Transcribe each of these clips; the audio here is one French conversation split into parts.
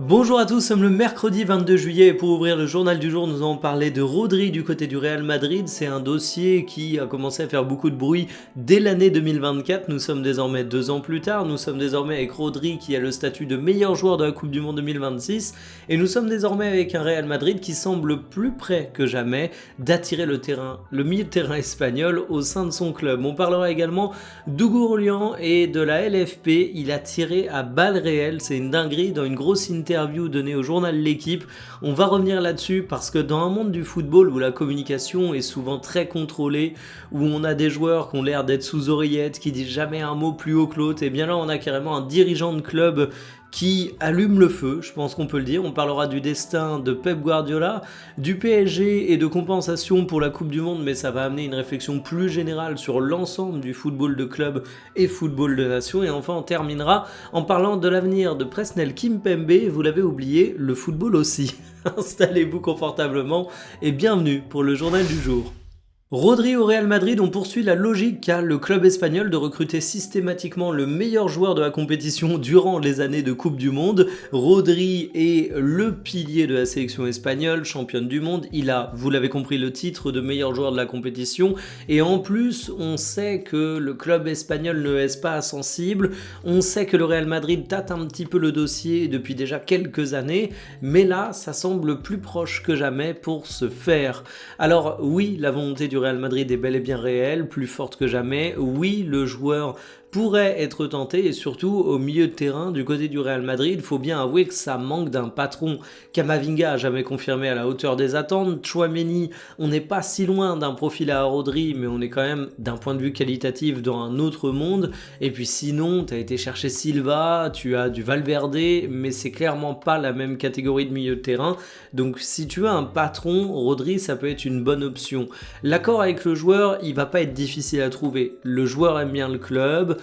Bonjour à tous, nous sommes le mercredi 22 juillet et pour ouvrir le journal du jour, nous allons parler de Rodri du côté du Real Madrid. C'est un dossier qui a commencé à faire beaucoup de bruit dès l'année 2024. Nous sommes désormais 2 ans plus tard. Nous sommes désormais avec Rodri qui a le statut de meilleur joueur de la Coupe du Monde 2026. Et nous sommes désormais avec un Real Madrid qui semble plus près que jamais d'attirer le milieu de terrain espagnol au sein de son club. On parlera également d'Hugo Orlian et de la LFP. Il a tiré à balles réelles. C'est une dinguerie dans une grosse interview donnée au journal L'Équipe. On va revenir là-dessus parce que dans un monde du football où la communication est souvent très contrôlée, où on a des joueurs qui ont l'air d'être sous oreillette, qui disent jamais un mot plus haut que l'autre, et bien là on a carrément un dirigeant de club qui allume le feu, je pense qu'on peut le dire. On parlera du destin de Pep Guardiola, du PSG et de compensation pour la Coupe du Monde, mais ça va amener une réflexion plus générale sur l'ensemble du football de club et football de nation. Et enfin, on terminera en parlant de l'avenir de Presnel Kimpembe. Vous l'avez oublié, le football aussi. Installez-vous confortablement et bienvenue pour le journal du jour. Rodri au Real Madrid, on poursuit la logique qu'a le club espagnol de recruter systématiquement le meilleur joueur de la compétition durant les années de Coupe du Monde. Rodri est le pilier de la sélection espagnole, championne du monde. Il a, vous l'avez compris, le titre de meilleur joueur de la compétition. Et en plus, on sait que le club espagnol ne laisse pas insensible. On sait que le Real Madrid tâte un petit peu le dossier depuis déjà quelques années. Mais là, ça semble plus proche que jamais pour se faire. Alors oui, la volonté du Real Madrid est bel et bien réelle, plus forte que jamais. Oui, le joueur pourrait être tenté et surtout au milieu de terrain du côté du Real Madrid, il faut bien avouer que ça manque d'un patron. Camavinga a jamais confirmé à la hauteur des attentes. Tchouaméni, on n'est pas si loin d'un profil à Rodri, mais on est quand même d'un point de vue qualitatif dans un autre monde. Et puis sinon, tu as été chercher Silva, tu as du Valverde, mais c'est clairement pas la même catégorie de milieu de terrain. Donc si tu as un patron, Rodri, ça peut être une bonne option. L'accord avec le joueur, il va pas être difficile à trouver. Le joueur aime bien le club.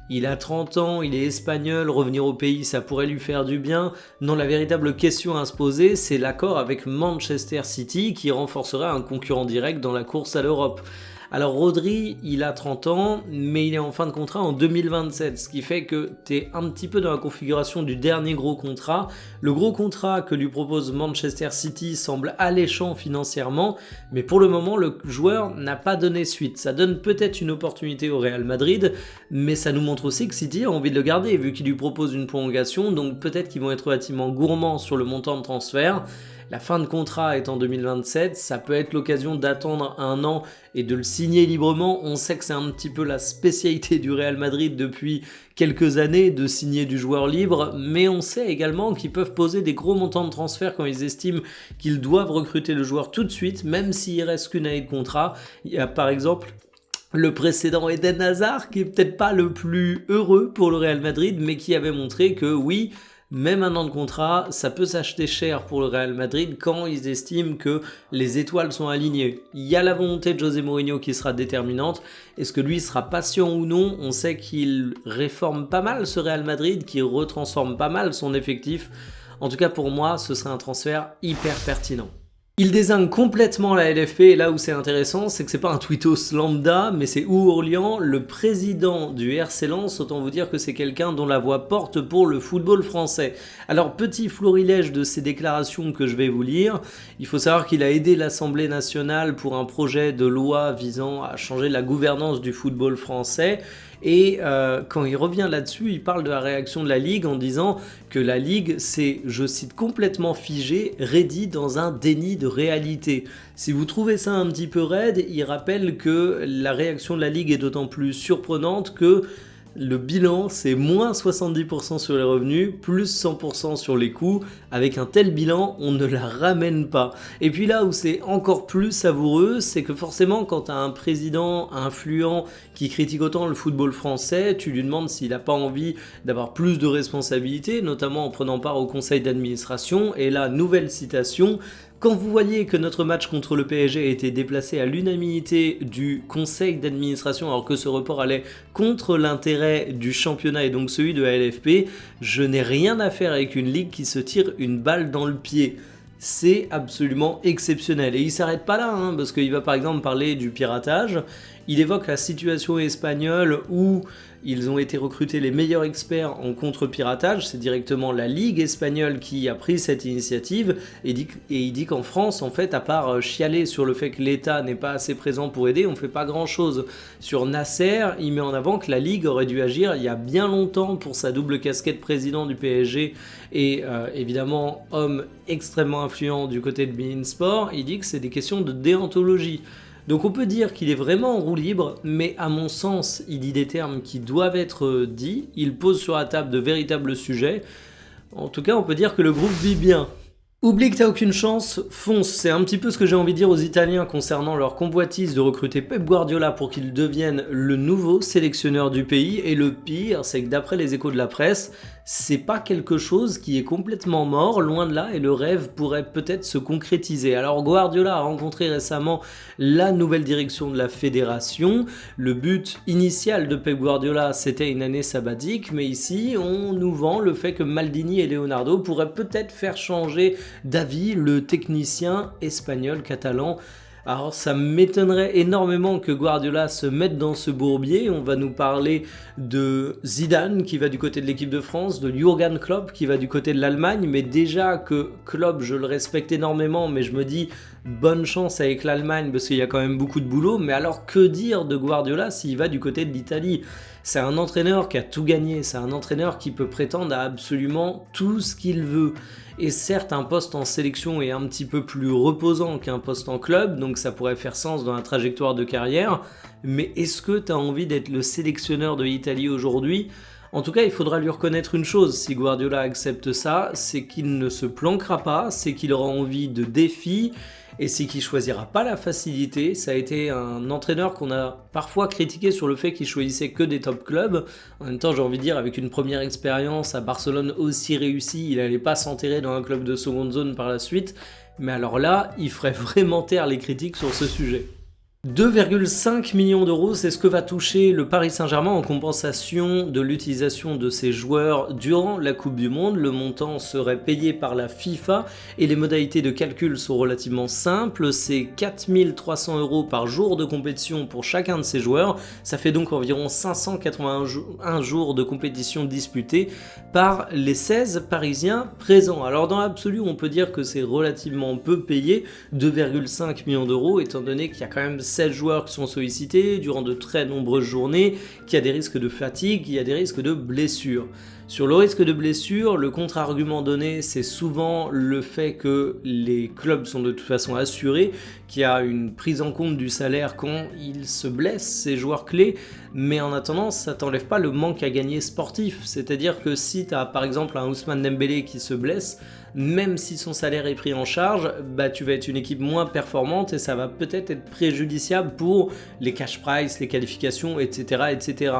Il a 30 ans, il est espagnol, revenir au pays, ça pourrait lui faire du bien. Non, la véritable question à se poser, c'est l'accord avec Manchester City qui renforcerait un concurrent direct dans la course à l'Europe. Alors Rodri, il a 30 ans, mais il est en fin de contrat en 2027, ce qui fait que tu es un petit peu dans la configuration du dernier gros contrat. Le gros contrat que lui propose Manchester City semble alléchant financièrement, mais pour le moment, le joueur n'a pas donné suite. Ça donne peut-être une opportunité au Real Madrid, mais ça nous montre aussi que City a envie de le garder, vu qu'il lui propose une prolongation, donc peut-être qu'ils vont être relativement gourmands sur le montant de transfert. La fin de contrat est en 2027, ça peut être l'occasion d'attendre un an et de le signer librement. On sait que c'est un petit peu la spécialité du Real Madrid depuis quelques années de signer du joueur libre, mais on sait également qu'ils peuvent poser des gros montants de transfert quand ils estiment qu'ils doivent recruter le joueur tout de suite, même s'il reste qu'une année de contrat. Il y a par exemple le précédent Eden Hazard qui est peut-être pas le plus heureux pour le Real Madrid, mais qui avait montré que oui, même un an de contrat, ça peut s'acheter cher pour le Real Madrid quand ils estiment que les étoiles sont alignées. Il y a la volonté de José Mourinho qui sera déterminante. Est-ce que lui sera patient ou non? On sait qu'il réforme pas mal ce Real Madrid, qu'il retransforme pas mal son effectif. En tout cas pour moi, ce serait un transfert hyper pertinent. Il désigne complètement la LFP et là où c'est intéressant, c'est que c'est pas un tweetos lambda, mais c'est Hugo Orlian, le président du RC Lens. Autant vous dire que c'est quelqu'un dont la voix porte pour le football français. Alors petit florilège de ces déclarations que je vais vous lire. Il faut savoir qu'il a aidé l'Assemblée nationale pour un projet de loi visant à changer la gouvernance du football français. Et quand il revient là-dessus, il parle de la réaction de la Ligue en disant que la Ligue s'est, je cite, complètement figée, raidie dans un déni de réalité. Si vous trouvez ça un petit peu raide, il rappelle que la réaction de la Ligue est d'autant plus surprenante que le bilan, c'est moins 70% sur les revenus, plus 100% sur les coûts. Avec un tel bilan, on ne la ramène pas. Et puis là où c'est encore plus savoureux, c'est que forcément, quand tu as un président influent qui critique autant le football français, tu lui demandes s'il n'a pas envie d'avoir plus de responsabilités, notamment en prenant part au conseil d'administration. Et là, nouvelle citation: quand vous voyez que notre match contre le PSG a été déplacé à l'unanimité du conseil d'administration alors que ce report allait contre l'intérêt du championnat et donc celui de la LFP, je n'ai rien à faire avec une ligue qui se tire une balle dans le pied. C'est absolument exceptionnel. Et il s'arrête pas là, parce qu'il va par exemple parler du piratage. Il évoque la situation espagnole où ils ont été recruter les meilleurs experts en contre-piratage, c'est directement la Ligue espagnole qui a pris cette initiative, et il dit qu'en France, en fait, à part chialer sur le fait que l'État n'est pas assez présent pour aider, on fait pas grand-chose. Sur Nasser, il met en avant que la Ligue aurait dû agir il y a bien longtemps pour sa double casquette président du PSG et évidemment homme extrêmement influent du côté de beIN Sport. Il dit que c'est des questions de déontologie. Donc on peut dire qu'il est vraiment en roue libre, mais à mon sens, il dit des termes qui doivent être dits, il pose sur la table de véritables sujets. En tout cas, on peut dire que le groupe vit bien. Oublie que t'as aucune chance, fonce. C'est un petit peu ce que j'ai envie de dire aux Italiens concernant leur convoitise de recruter Pep Guardiola pour qu'il devienne le nouveau sélectionneur du pays. Et le pire, c'est que d'après les échos de la presse, c'est pas quelque chose qui est complètement mort, loin de là, et le rêve pourrait peut-être se concrétiser. Alors Guardiola a rencontré récemment la nouvelle direction de la fédération. Le but initial de Pep Guardiola, c'était une année sabbatique, mais ici, on nous vend le fait que Maldini et Leonardo pourraient peut-être faire changer d'avis le technicien espagnol catalan. Alors ça m'étonnerait énormément que Guardiola se mette dans ce bourbier. On va nous parler de Zidane qui va du côté de l'équipe de France, de Jürgen Klopp qui va du côté de l'Allemagne, mais déjà que Klopp, je le respecte énormément, mais je me dis bonne chance avec l'Allemagne parce qu'il y a quand même beaucoup de boulot. Mais alors que dire de Guardiola s'il va du côté de l'Italie ? C'est un entraîneur qui a tout gagné, c'est un entraîneur qui peut prétendre à absolument tout ce qu'il veut. Et certes, un poste en sélection est un petit peu plus reposant qu'un poste en club, donc ça pourrait faire sens dans la trajectoire de carrière, mais est-ce que tu as envie d'être le sélectionneur de l'Italie aujourd'hui ? En tout cas, il faudra lui reconnaître une chose, si Guardiola accepte ça, c'est qu'il ne se planquera pas, c'est qu'il aura envie de défis, et c'est qu'il choisira pas la facilité. Ça a été un entraîneur qu'on a parfois critiqué sur le fait qu'il choisissait que des top clubs. En même temps, j'ai envie de dire, avec une première expérience à Barcelone aussi réussie, il allait pas s'enterrer dans un club de seconde zone par la suite. Mais alors là, il ferait vraiment taire les critiques sur ce sujet. 2,5 millions d'euros, c'est ce que va toucher le Paris Saint-Germain en compensation de l'utilisation de ses joueurs durant la Coupe du Monde. Le montant serait payé par la FIFA et les modalités de calcul sont relativement simples. C'est 4 300 euros par jour de compétition pour chacun de ces joueurs. Ça fait donc environ 581 jours de compétition disputés par les 16 Parisiens présents. Alors dans l'absolu, on peut dire que c'est relativement peu payé, 2,5 millions d'euros, étant donné qu'il y a quand même 16 joueurs qui sont sollicités durant de très nombreuses journées, qu'il y a des risques de fatigue, qu'il y a des risques de blessures. Sur le risque de blessure, le contre-argument donné, c'est souvent le fait que les clubs sont de toute façon assurés, qu'il y a une prise en compte du salaire quand ils se blessent, ces joueurs clés, mais en attendant, ça t'enlève pas le manque à gagner sportif. C'est-à-dire que si tu as par exemple un Ousmane Dembélé qui se blesse, même si son salaire est pris en charge, tu vas être une équipe moins performante et ça va peut-être être préjudiciable pour les cash price, les qualifications, etc., etc.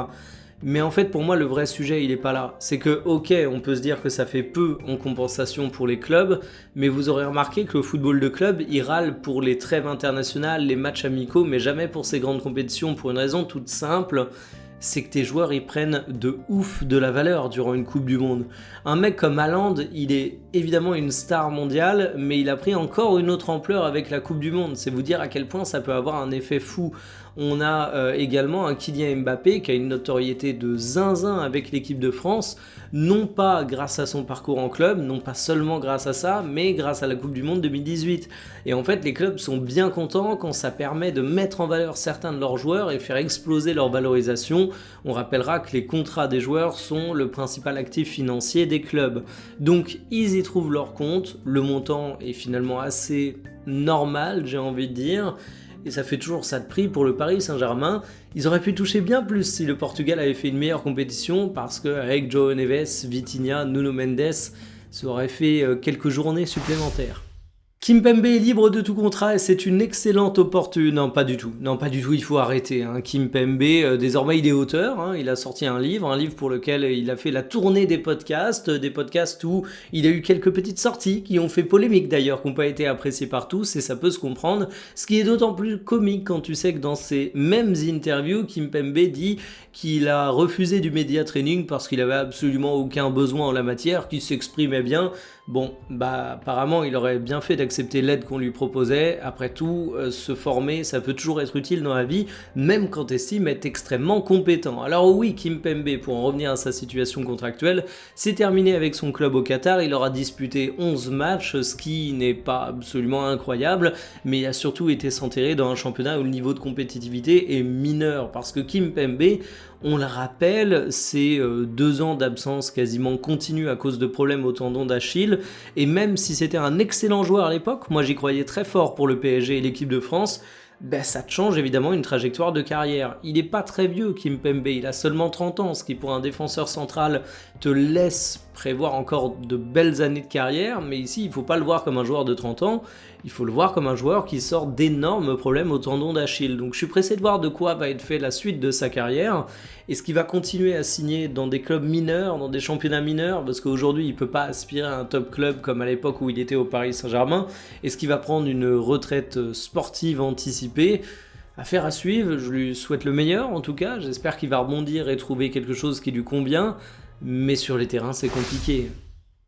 Mais en fait, pour moi, le vrai sujet, il est pas là. C'est que, ok, on peut se dire que ça fait peu en compensation pour les clubs, mais vous aurez remarqué que le football de club, il râle pour les trêves internationales, les matchs amicaux, mais jamais pour ces grandes compétitions, pour une raison toute simple, c'est que tes joueurs, ils prennent de ouf de la valeur durant une Coupe du Monde. Un mec comme Haaland, il est évidemment une star mondiale, mais il a pris encore une autre ampleur avec la Coupe du Monde. C'est vous dire à quel point ça peut avoir un effet fou. On a également un Kylian Mbappé qui a une notoriété de zinzin avec l'équipe de France, non pas grâce à son parcours en club, non pas seulement grâce à ça, mais grâce à la Coupe du Monde 2018. Et en fait, les clubs sont bien contents quand ça permet de mettre en valeur certains de leurs joueurs et faire exploser leur valorisation. On rappellera que les contrats des joueurs sont le principal actif financier des clubs. Donc, ils y trouvent leur compte. Le montant est finalement assez normal, j'ai envie de dire. Et ça fait toujours ça de prix pour le Paris Saint-Germain. Ils auraient pu toucher bien plus si le Portugal avait fait une meilleure compétition, parce qu'avec João Neves, Vitinha, Nuno Mendes, ça aurait fait quelques journées supplémentaires. Kimpembe est libre de tout contrat et c'est une excellente opportunité. Non, pas du tout, il faut arrêter. Kimpembe, désormais il est auteur, il a sorti un livre pour lequel il a fait la tournée des podcasts où il a eu quelques petites sorties qui ont fait polémique d'ailleurs, qui n'ont pas été appréciées par tous et ça peut se comprendre. Ce qui est d'autant plus comique quand tu sais que dans ces mêmes interviews, Kimpembe dit qu'il a refusé du media training parce qu'il avait absolument aucun besoin en la matière, qu'il s'exprimait bien. Bon, bah apparemment il aurait bien fait d'accepter l'aide qu'on lui proposait. Après tout, se former, ça peut toujours être utile dans la vie, même quand t'estimes être extrêmement compétent. Alors oui, Kimpembe, pour en revenir à sa situation contractuelle, c'est terminé avec son club au Qatar. Il aura disputé 11 matchs, ce qui n'est pas absolument incroyable, mais il a surtout été s'enterrer dans un championnat où le niveau de compétitivité est mineur, parce que Kimpembe, on le rappelle, c'est 2 ans d'absence quasiment continue à cause de problèmes au tendon d'Achille, et même si c'était un excellent joueur à l'époque, moi j'y croyais très fort pour le PSG et l'équipe de France, ben ça te change évidemment une trajectoire de carrière. Il n'est pas très vieux, Kimpembe, il a seulement 30 ans, ce qui pour un défenseur central te laisse prévoir encore de belles années de carrière, mais ici il ne faut pas le voir comme un joueur de 30 ans, il faut le voir comme un joueur qui sort d'énormes problèmes au tendon d'Achille. Donc je suis pressé de voir de quoi va être fait la suite de sa carrière, est-ce qu'il va continuer à signer dans des clubs mineurs, dans des championnats mineurs, parce qu'aujourd'hui il ne peut pas aspirer à un top club comme à l'époque où il était au Paris Saint-Germain, est-ce qu'il va prendre une retraite sportive anticipée? Affaire à suivre, je lui souhaite le meilleur en tout cas, j'espère qu'il va rebondir et trouver quelque chose qui lui convient, mais sur les terrains c'est compliqué.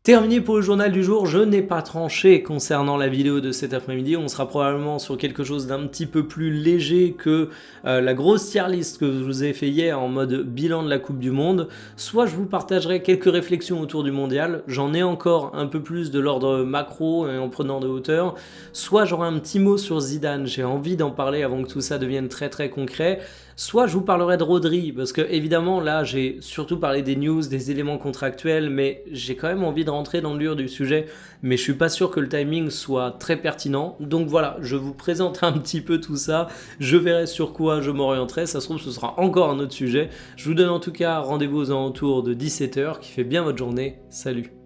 Terminé pour le journal du jour, je n'ai pas tranché concernant la vidéo de cet après-midi, on sera probablement sur quelque chose d'un petit peu plus léger que la grosse tier list que je vous ai fait hier en mode bilan de la Coupe du Monde. Soit je vous partagerai quelques réflexions autour du mondial, j'en ai encore un peu plus de l'ordre macro et en prenant de hauteur, soit j'aurai un petit mot sur Zidane, j'ai envie d'en parler avant que tout ça devienne très concret, soit je vous parlerai de Rodri, parce que évidemment là j'ai surtout parlé des news, des éléments contractuels, mais j'ai quand même envie de rentrer dans le dur du sujet, mais je suis pas sûr que le timing soit très pertinent, donc voilà, je vous présente un petit peu tout ça, je verrai sur quoi je m'orienterai, ça se trouve ce sera encore un autre sujet, je vous donne en tout cas rendez-vous aux alentours de 17 h, qui fait bien votre journée, salut.